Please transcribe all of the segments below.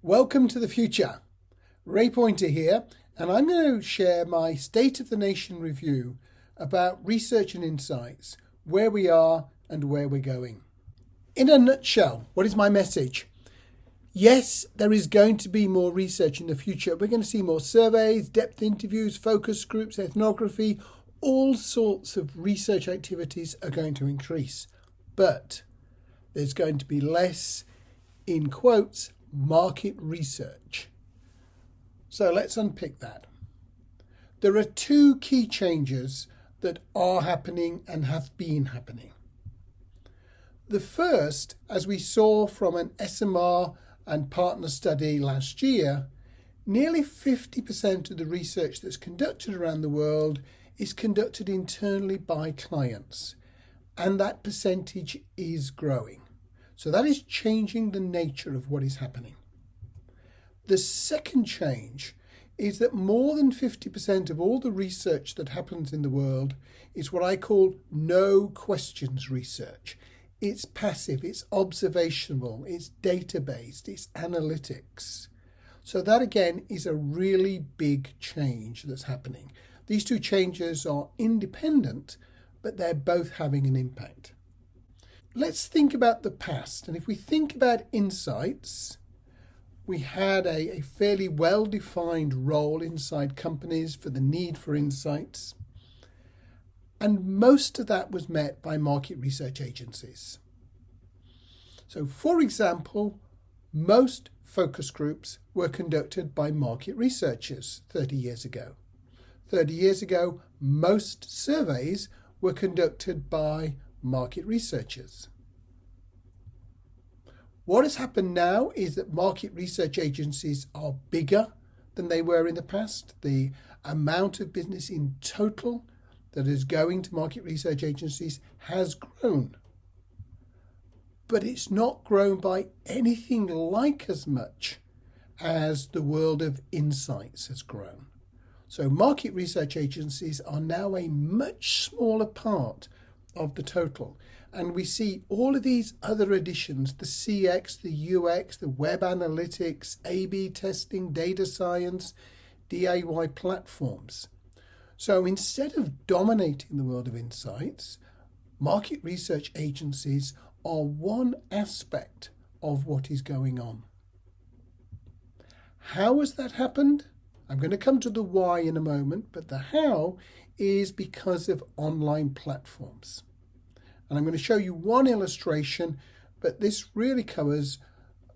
Welcome to the future. Ray Poynter here, and I'm going to share my State of the Nation review about research and insights, where we are and where we're going. In a nutshell, what is my message? Yes, there is going to be more research in the future. We're going to see more surveys, depth interviews, focus groups, ethnography. All sorts of research activities are going to increase. But there's going to be less, in quotes, market research. So let's unpick that. There are two key changes that are happening and have been happening. The first, as we saw from an SMR and partner study last year, nearly 50% of the research that's conducted around the world is conducted internally by clients, and that percentage is growing. So that is changing the nature of what is happening. The second change is that more than 50% of all the research that happens in the world is what I call no questions research. It's passive, it's observational, it's data-based, it's analytics. So that again is a really big change that's happening. These two changes are independent, but they're both having an impact. Let's think about the past. And if we think about insights, we had a fairly well-defined role inside companies for the need for insights. And most of that was met by market research agencies. So, for example, most focus groups were conducted by market researchers 30 years ago. 30 years ago, most surveys were conducted by market researchers. What has happened now is that market research agencies are bigger than they were in the past. The amount of business in total that is going to market research agencies has grown. But it's not grown by anything like as much as the world of insights has grown. So market research agencies are now a much smaller part of the total. And we see all of these other additions, the CX, the UX, the web analytics, A/B testing, data science, DIY platforms. So instead of dominating the world of insights, market research agencies are one aspect of what is going on. How has that happened? I'm going to come to the why in a moment, but the how is because of online platforms. And I'm going to show you one illustration, but this really covers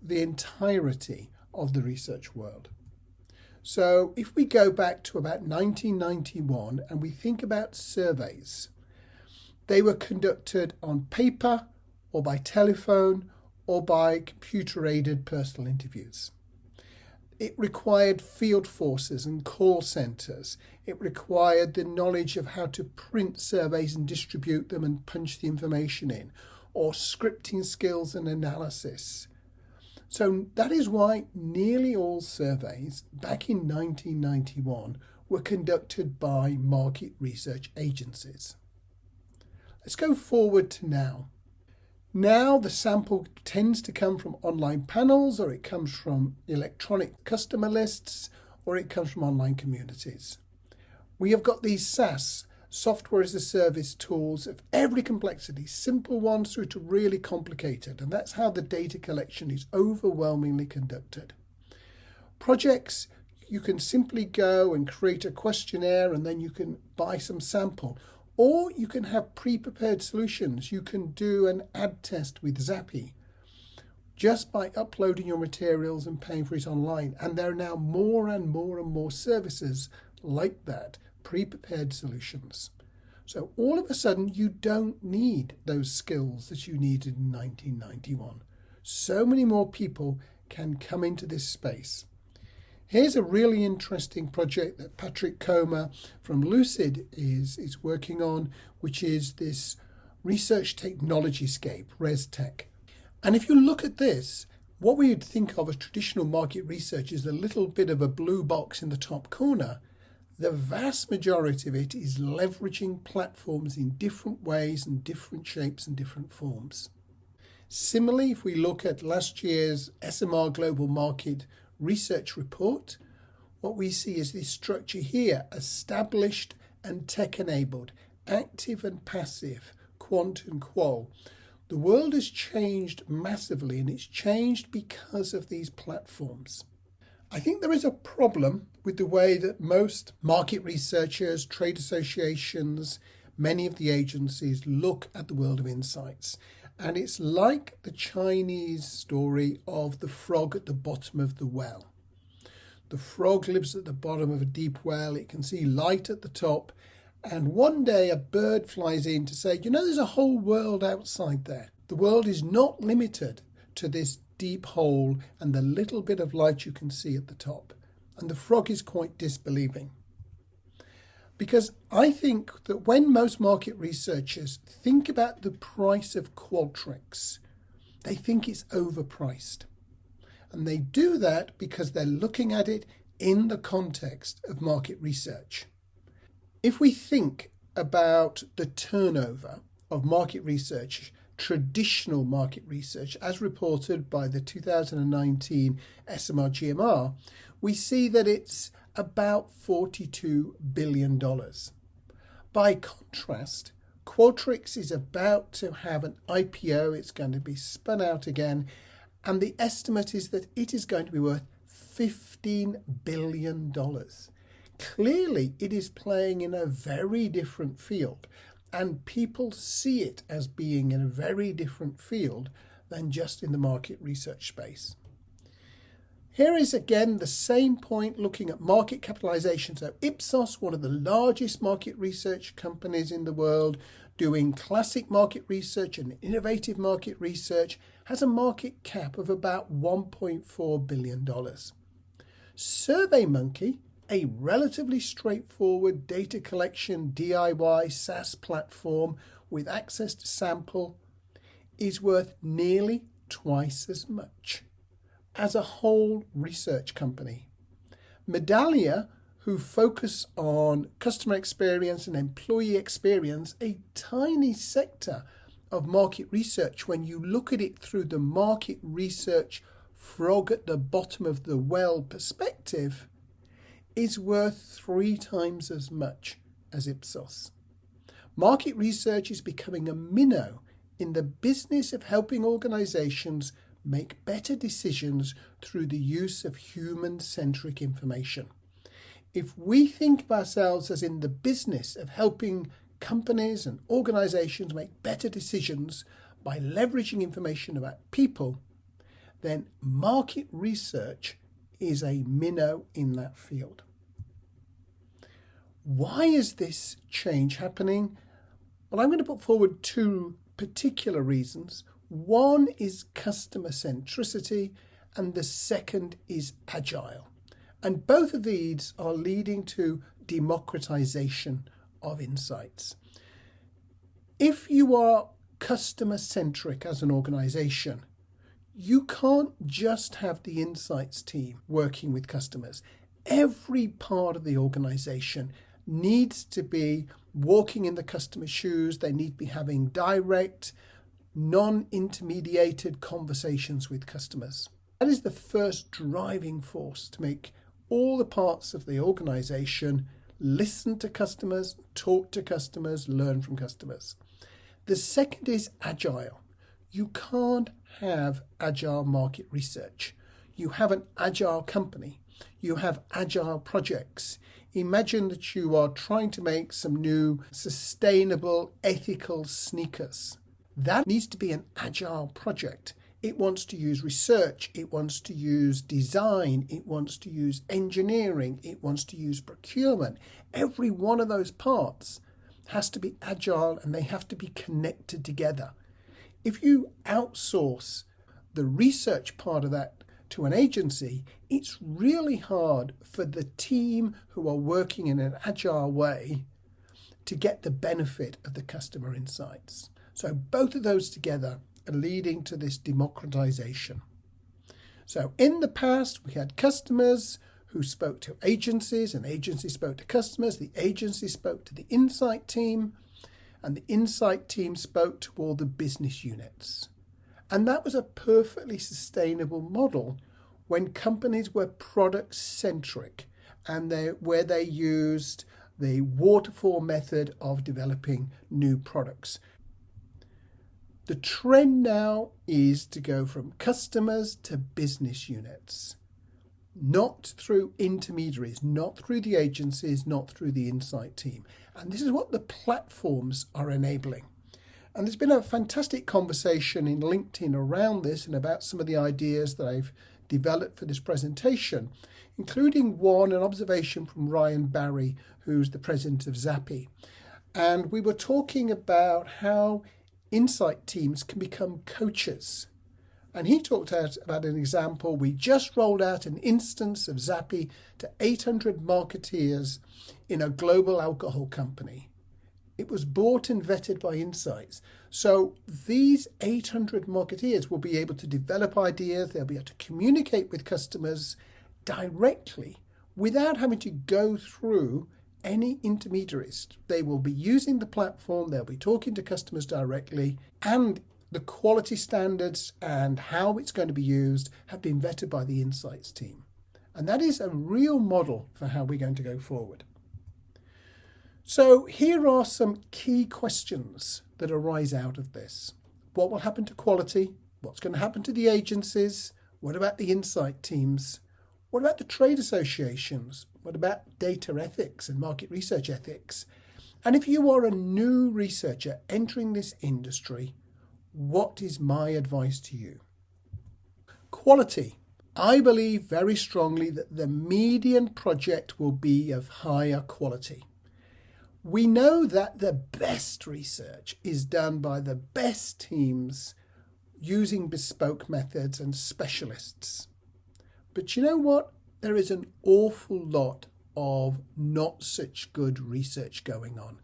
the entirety of the research world. So if we go back to about 1991 and we think about surveys, they were conducted on paper or by telephone or by computer-aided personal interviews. It required field forces and call centres. It required the knowledge of how to print surveys and distribute them and punch the information in, or scripting skills and analysis. So that is why nearly all surveys back in 1991 were conducted by market research agencies. Let's go forward to now. Now the sample tends to come from online panels, or it comes from electronic customer lists, or it comes from online communities. We have got these SaaS, software as a service tools of every complexity, simple ones through to really complicated, and that's how the data collection is overwhelmingly conducted. Projects, you can simply go and create a questionnaire and then you can buy some sample. Or you can have pre-prepared solutions. You can do an ad test with Zappi just by uploading your materials and paying for it online. And there are now more and more and more services like that, pre-prepared solutions. So all of a sudden, you don't need those skills that you needed in 1991. So many more people can come into this space. Here's a really interesting project that Patrick Comer from Lucid is working on, which is this research technology scape, ResTech. And if you look at this, what we would think of as traditional market research is a little bit of a blue box in the top corner. The vast majority of it is leveraging platforms in different ways and different shapes and different forms. Similarly, if we look at last year's SMR Global Market Research Report, what we see is this structure here: established and tech-enabled, active and passive, quant and qual. The world has changed massively, and it's changed because of these platforms. I think there is a problem with the way that most market researchers, trade associations, many of the agencies look at the world of insights. And it's like the Chinese story of the frog at the bottom of the well. The frog lives at the bottom of a deep well. It can see light at the top. And one day a bird flies in to say, there's a whole world outside there. The world is not limited to this deep hole and the little bit of light you can see at the top. And the frog is quite disbelieving. Because I think that when most market researchers think about the price of Qualtrics, they think it's overpriced. And they do that because they're looking at it in the context of market research. If we think about the turnover of market research, traditional market research, as reported by the 2019 SMR GMR, we see that it's about $42 billion. By contrast, Qualtrics is about to have an IPO. It's going to be spun out again, and the estimate is that it is going to be worth $15 billion. Clearly, it is playing in a very different field, and people see it as being in a very different field than just in the market research space. Here is again the same point looking at market capitalization. So Ipsos, one of the largest market research companies in the world, doing classic market research and innovative market research, has a market cap of about $1.4 billion. SurveyMonkey, a relatively straightforward data collection DIY SaaS platform with access to sample, is worth nearly twice as much as a whole research company. Medallia, who focus on customer experience and employee experience, a tiny sector of market research when you look at it through the market research frog at the bottom of the well perspective, is worth 3 times as much as Ipsos. Market research is becoming a minnow in the business of helping organizations make better decisions through the use of human-centric information. If we think of ourselves as in the business of helping companies and organizations make better decisions by leveraging information about people, then market research is a minnow in that field. Why is this change happening? Well, I'm going to put forward 2 particular reasons. One is customer centricity, and the second is agile. And both of these are leading to democratization of insights. If you are customer centric as an organization, you can't just have the insights team working with customers. Every part of the organization needs to be walking in the customer's shoes. They need to be having direct, non-intermediated conversations with customers. That is the first driving force to make all the parts of the organization listen to customers, talk to customers, learn from customers. The second is agile. You can't have agile market research. You have an agile company. You have agile projects. Imagine that you are trying to make some new sustainable, ethical sneakers. That needs to be an agile project. It wants to use research. It wants to use design. It wants to use engineering. It wants to use procurement. Every one of those parts has to be agile, and they have to be connected together. If you outsource the research part of that to an agency, it's really hard for the team who are working in an agile way to get the benefit of the customer insights. So both of those together are leading to this democratization. So in the past, we had customers who spoke to agencies, and agencies spoke to customers. The agency spoke to the insight team, and the insight team spoke to all the business units. And that was a perfectly sustainable model when companies were product-centric and where they used the waterfall method of developing new products. The trend now is to go from customers to business units, not through intermediaries, not through the agencies, not through the insight team. And this is what the platforms are enabling. And there's been a fantastic conversation in LinkedIn around this and about some of the ideas that I've developed for this presentation, including an observation from Ryan Barry, who's the president of Zappi. And we were talking about how insight teams can become coaches. And he talked about an example. We just rolled out an instance of Zappi to 800 marketeers in a global alcohol company. It was bought and vetted by Insights. So these 800 marketeers will be able to develop ideas. They'll be able to communicate with customers directly without having to go through any intermediaries. They will be using the platform. They'll be talking to customers directly. And the quality standards and how it's going to be used have been vetted by the Insights team. And that is a real model for how we're going to go forward. So here are some key questions that arise out of this. What will happen to quality? What's going to happen to the agencies? What about the insight teams? What about the trade associations? What about data ethics and market research ethics? And if you are a new researcher entering this industry, what is my advice to you? Quality. I believe very strongly that the median project will be of higher quality. We know that the best research is done by the best teams using bespoke methods and specialists. But you know what? There is an awful lot of not such good research going on.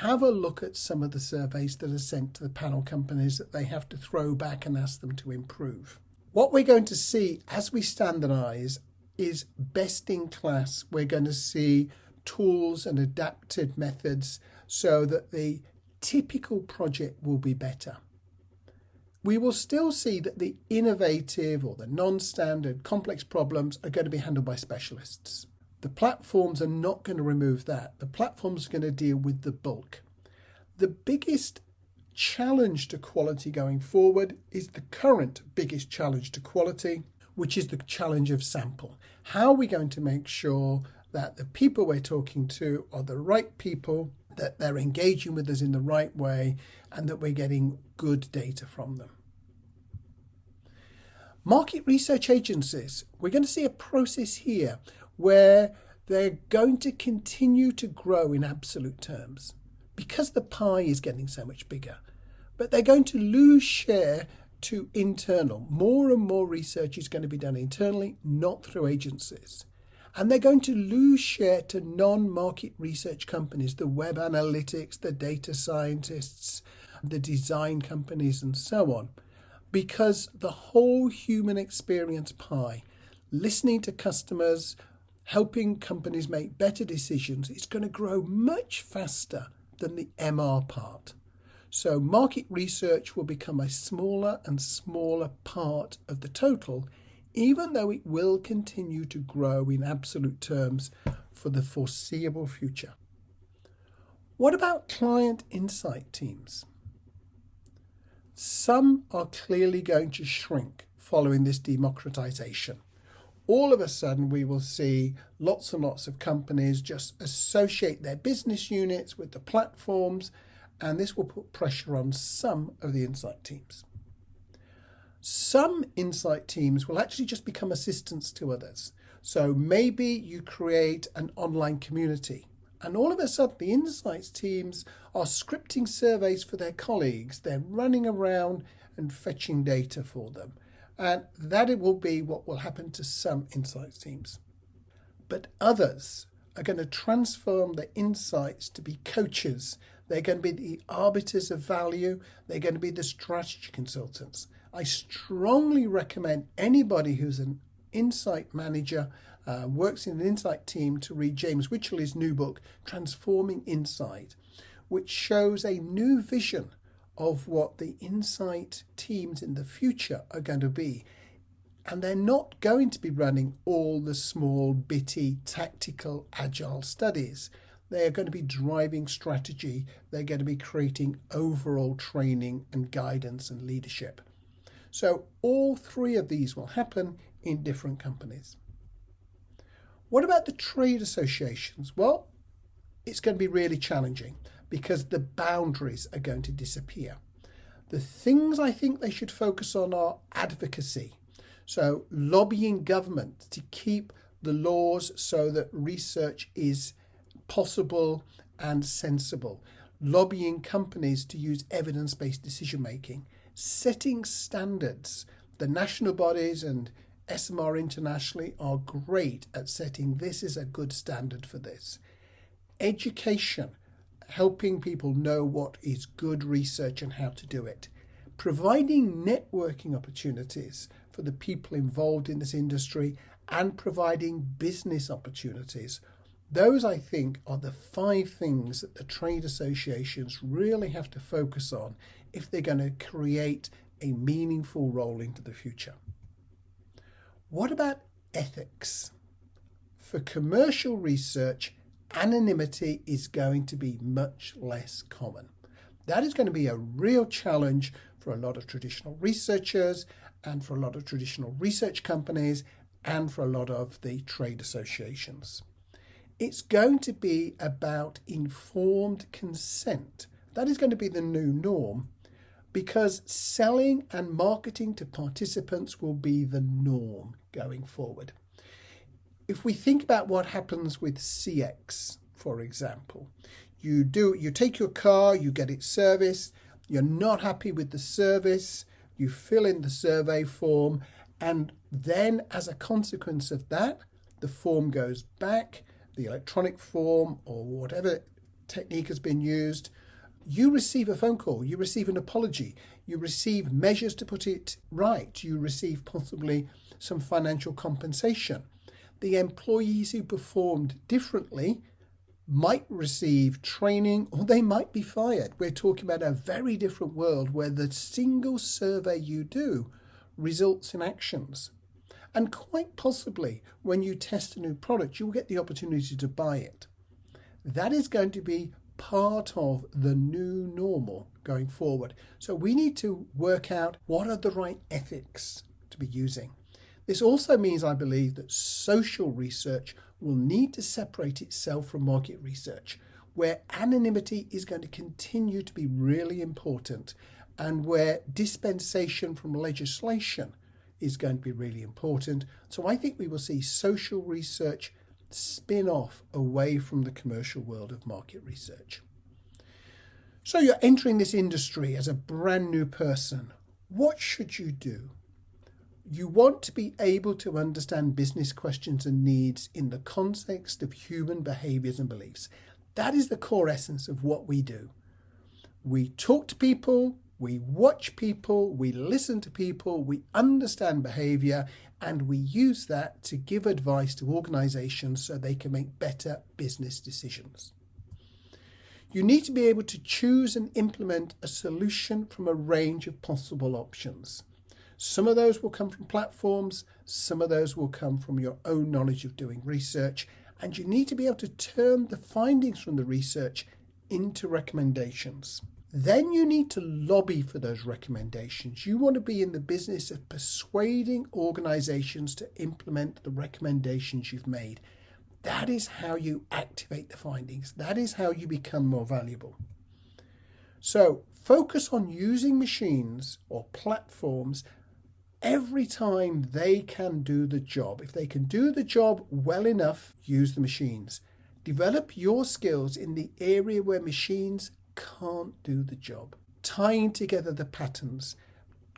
Have a look at some of the surveys that are sent to the panel companies that they have to throw back and ask them to improve. What we're going to see as we standardize is best in class. We're going to see tools and adapted methods so that the typical project will be better. We will still see that the innovative or the non-standard complex problems are going to be handled by specialists. The platforms are not going to remove that. The platforms are going to deal with the bulk. The biggest challenge to quality going forward is the current biggest challenge to quality, which is the challenge of sample. How are we going to make sure that the people we're talking to are the right people, that they're engaging with us in the right way, and that we're getting good data from them? Market research agencies, we're going to see a process here where they're going to continue to grow in absolute terms because the pie is getting so much bigger. But they're going to lose share to internal. More and more research is going to be done internally, not through agencies. And they're going to lose share to non-market research companies, the web analytics, the data scientists, the design companies, and so on. Because the whole human experience pie, listening to customers, helping companies make better decisions, is going to grow much faster than the MR part. So market research will become a smaller and smaller part of the total, even though it will continue to grow in absolute terms for the foreseeable future. What about client insight teams? Some are clearly going to shrink following this democratization. All of a sudden, we will see lots and lots of companies just associate their business units with the platforms, and this will put pressure on some of the insight teams. Some insight teams will actually just become assistants to others. So maybe you create an online community, and all of a sudden the insights teams are scripting surveys for their colleagues. They're running around and fetching data for them. And that it will be what will happen to some insights teams. But others are going to transform the insights to be coaches. They're going to be the arbiters of value. They're going to be the strategy consultants. I strongly recommend anybody who's an insight manager, works in an insight team, to read James Wycherley's new book, Transforming Insight, which shows a new vision of what the insight teams in the future are going to be. And they're not going to be running all the small, bitty, tactical, agile studies. They are going to be driving strategy. They're going to be creating overall training and guidance and leadership. So all three of these will happen in different companies. What about the trade associations? Well, it's going to be really challenging because the boundaries are going to disappear. The things I think they should focus on are advocacy. So lobbying government to keep the laws so that research is possible and sensible. Lobbying companies to use evidence-based decision making. Setting standards. The national bodies and SMR internationally are great at setting this is a good standard for this. Education, helping people know what is good research and how to do it. Providing networking opportunities for the people involved in this industry and providing business opportunities. Those, I think, are the 5 things that the trade associations really have to focus on if they're going to create a meaningful role into the future. What about ethics? For commercial research, anonymity is going to be much less common. That is going to be a real challenge for a lot of traditional researchers and for a lot of traditional research companies and for a lot of the trade associations. It's going to be about informed consent. That is going to be the new norm because selling and marketing to participants will be the norm going forward. If we think about what happens with CX, for example, you take your car, you get it serviced, you're not happy with the service, you fill in the survey form, and then as a consequence of that, the form goes back, the electronic form or whatever technique has been used, you receive a phone call, you receive an apology, you receive measures to put it right, you receive possibly some financial compensation. The employees who performed differently might receive training or they might be fired. We're talking about a very different world where the single survey you do results in actions. And quite possibly when you test a new product, you'll get the opportunity to buy it. That is going to be part of the new normal going forward. So we need to work out what are the right ethics to be using. This also means, I believe, that social research will need to separate itself from market research, where anonymity is going to continue to be really important and where dispensation from legislation is going to be really important. So I think we will see social research spin off away from the commercial world of market research. So you're entering this industry as a brand new person. What should you do? You want to be able to understand business questions and needs in the context of human behaviors and beliefs. That is the core essence of what we do. We talk to people, we watch people, we listen to people, we understand behavior, and we use that to give advice to organizations so they can make better business decisions. You need to be able to choose and implement a solution from a range of possible options. Some of those will come from platforms, some of those will come from your own knowledge of doing research, and you need to be able to turn the findings from the research into recommendations. Then you need to lobby for those recommendations. You want to be in the business of persuading organizations to implement the recommendations you've made. That is how you activate the findings. That is how you become more valuable. So focus on using machines or platforms every time they can do the job. If they can do the job well enough, use the machines. Develop your skills in the area where machines can't do the job. Tying together the patterns,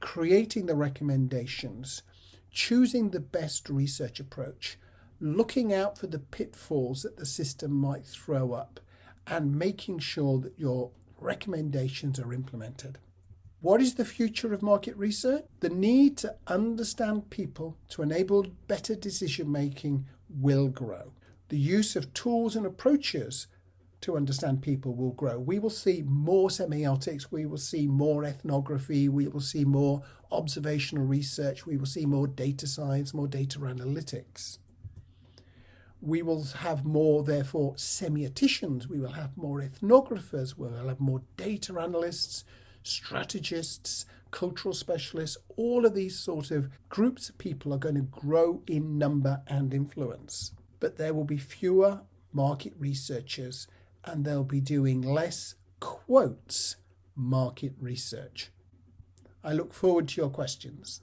creating the recommendations, choosing the best research approach, looking out for the pitfalls that the system might throw up, and making sure that your recommendations are implemented. What is the future of market research? The need to understand people to enable better decision making will grow. The use of tools and approaches to understand people will grow. We will see more semiotics, we will see more ethnography, we will see more observational research, we will see more data science, more data analytics. We will have more, therefore, semioticians, we will have more ethnographers, we will have more data analysts, strategists, cultural specialists. All of these sort of groups of people are going to grow in number and influence. But there will be fewer market researchers and they'll be doing less, quotes, market research. I look forward to your questions.